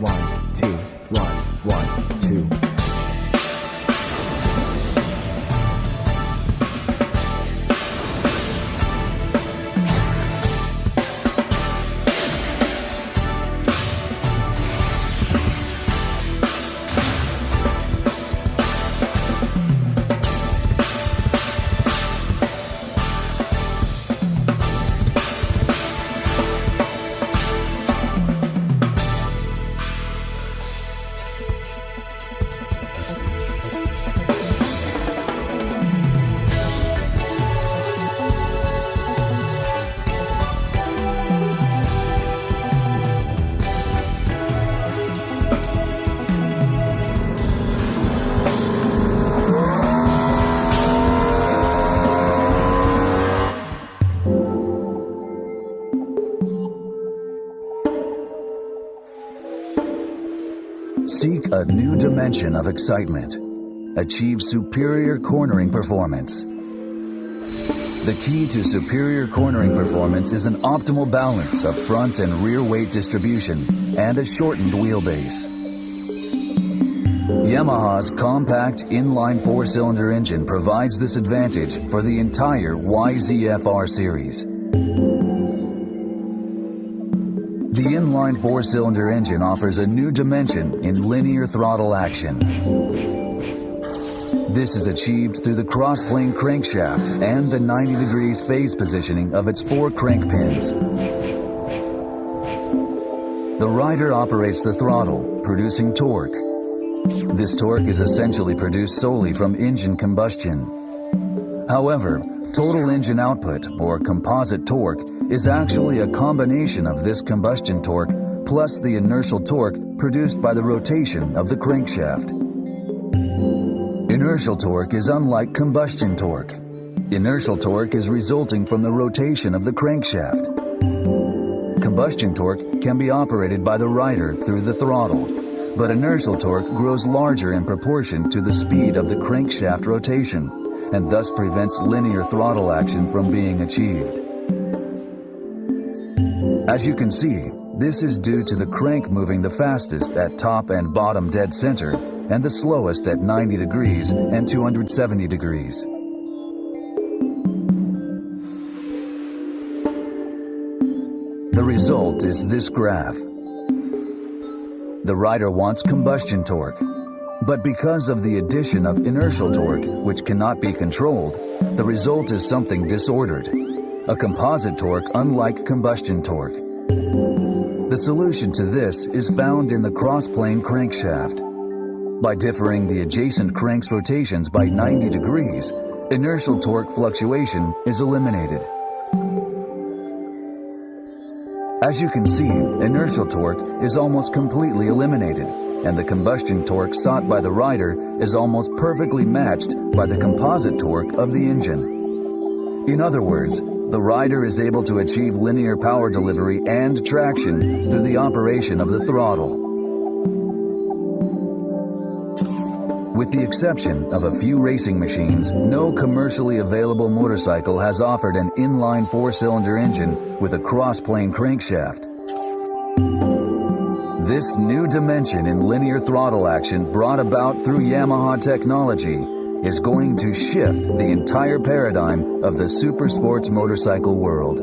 1, 2, 1, 1, 2. Seek a new dimension of excitement. Achieve superior cornering performance. The key to superior cornering performance is an optimal balance of front and rear weight distribution and a shortened wheelbase. Yamaha's compact inline 4-cylinder engine provides this advantage for the entire YZF-R series. The inline 4-cylinder engine offers a new dimension in linear throttle action. This is achieved through the crossplane crankshaft and the 90 degrees phase positioning of its 4 crank pins. The rider operates the throttle, producing torque. This torque is essentially produced solely from engine combustion. However, total engine output, or composite torque, is actually a combination of this combustion torque plus the inertial torque produced by the rotation of the crankshaft. Inertial torque is unlike combustion torque. Inertial torque is resulting from the rotation of the crankshaft. Combustion torque can be operated by the rider through the throttle, but inertial torque grows larger in proportion to the speed of the crankshaft rotation, and thus prevents linear throttle action from being achieved. As you can see, this is due to the crank moving the fastest at top and bottom dead center and the slowest at 90 degrees and 270 degrees. The result is this graph. The rider wants combustion torque, but because of the addition of inertial torque, which cannot be controlled, the result is something disordered, a composite torque unlike combustion torque. The solution to this is found in the crossplane crankshaft. By differing the adjacent crank's rotations by 90 degrees, inertial torque fluctuation is eliminated. As you can see, inertial torque is almost completely eliminated, and the combustion torque sought by the rider is almost perfectly matched by the composite torque of the engine. In other words, the rider is able to achieve linear power delivery and traction through the operation of the throttle. With the exception of a few racing machines, no commercially available motorcycle has offered an inline 4-cylinder engine with a crossplane crankshaft. This new dimension in linear throttle action brought about through Yamaha technology is going to shift the entire paradigm of the super sports motorcycle world.